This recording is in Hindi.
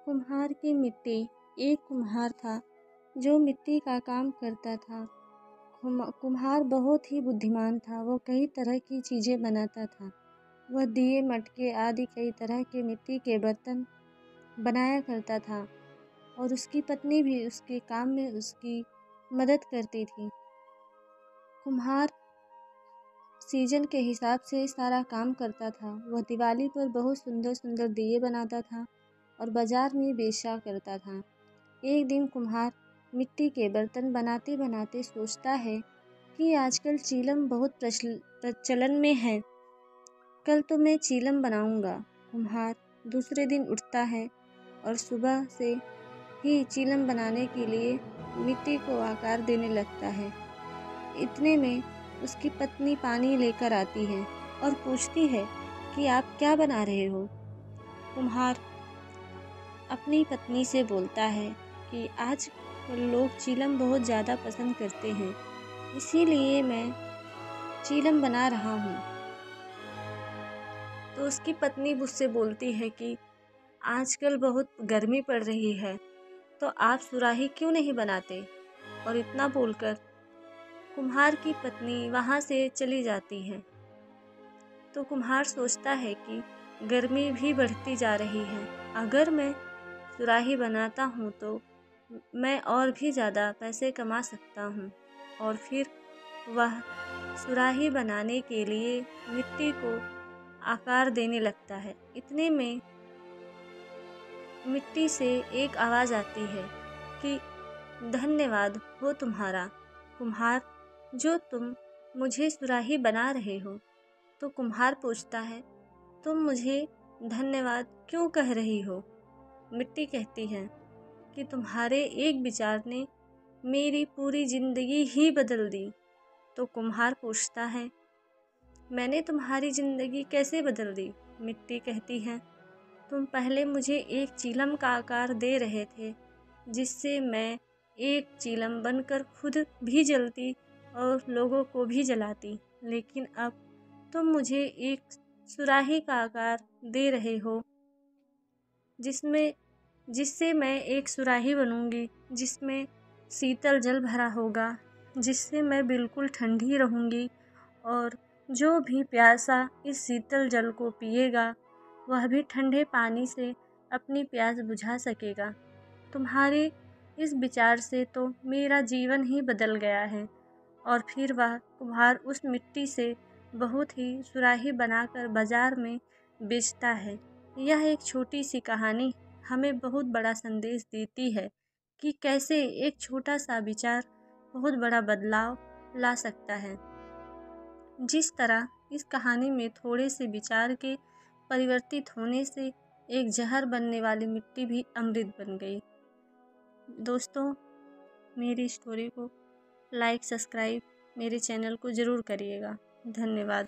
कुम्हार की मिट्टी। एक कुम्हार था जो मिट्टी का काम करता था। कुम्हार बहुत ही बुद्धिमान था। वो कई तरह की चीज़ें बनाता था। वह दिए, मटके आदि कई तरह के मिट्टी के बर्तन बनाया करता था और उसकी पत्नी भी उसके काम में उसकी मदद करती थी। कुम्हार सीजन के हिसाब से सारा काम करता था। वह दिवाली पर बहुत सुंदर सुंदर दिए बनाता था और बाजार में बेचा करता था। एक दिन कुम्हार मिट्टी के बर्तन बनाते बनाते सोचता है कि आजकल चीलम बहुत प्रचलन में है। कल तो मैं चीलम बनाऊंगा। कुम्हार दूसरे दिन उठता है और सुबह से ही चीलम बनाने के लिए मिट्टी को आकार देने लगता है। इतने में उसकी पत्नी पानी लेकर आती है और पूछती है कि आप क्या बना रहे हो। कुम्हार अपनी पत्नी से बोलता है कि आज लोग चीलम बहुत ज़्यादा पसंद करते हैं, इसीलिए मैं चीलम बना रहा हूँ। तो उसकी पत्नी उससे बोलती है कि आजकल बहुत गर्मी पड़ रही है, तो आप सुराही क्यों नहीं बनाते। और इतना बोलकर कुम्हार की पत्नी वहाँ से चली जाती है। तो कुम्हार सोचता है कि गर्मी भी बढ़ती जा रही है। अगर मैं सुराही बनाता हूँ तो मैं और भी ज़्यादा पैसे कमा सकता हूँ। और फिर वह सुराही बनाने के लिए मिट्टी को आकार देने लगता है। इतने में मिट्टी से एक आवाज़ आती है कि धन्यवाद हो तुम्हारा, कुम्हार, जो तुम मुझे सुराही बना रहे हो। तो कुम्हार पूछता है, तुम मुझे धन्यवाद क्यों कह रही हो। मिट्टी कहती है कि तुम्हारे एक विचार ने मेरी पूरी ज़िंदगी ही बदल दी। तो कुम्हार पूछता है, मैंने तुम्हारी ज़िंदगी कैसे बदल दी। मिट्टी कहती है, तुम पहले मुझे एक चीलम का आकार दे रहे थे, जिससे मैं एक चीलम बनकर खुद भी जलती और लोगों को भी जलाती। लेकिन अब तुम मुझे एक सुराही का आकार दे रहे हो, जिससे मैं एक सुराही बनूंगी, जिसमें शीतल जल भरा होगा, जिससे मैं बिल्कुल ठंडी रहूंगी और जो भी प्यासा इस शीतल जल को पिएगा वह भी ठंडे पानी से अपनी प्यास बुझा सकेगा। तुम्हारे इस विचार से तो मेरा जीवन ही बदल गया है। और फिर वह कुम्हार उस मिट्टी से बहुत ही सुराही बनाकर बाजार में बेचता है। यह एक छोटी सी कहानी हमें बहुत बड़ा संदेश देती है कि कैसे एक छोटा सा विचार बहुत बड़ा बदलाव ला सकता है। जिस तरह इस कहानी में थोड़े से विचार के परिवर्तित होने से एक जहर बनने वाली मिट्टी भी अमृत बन गई। दोस्तों, मेरी स्टोरी को लाइक, सब्सक्राइब मेरे चैनल को ज़रूर करिएगा। धन्यवाद।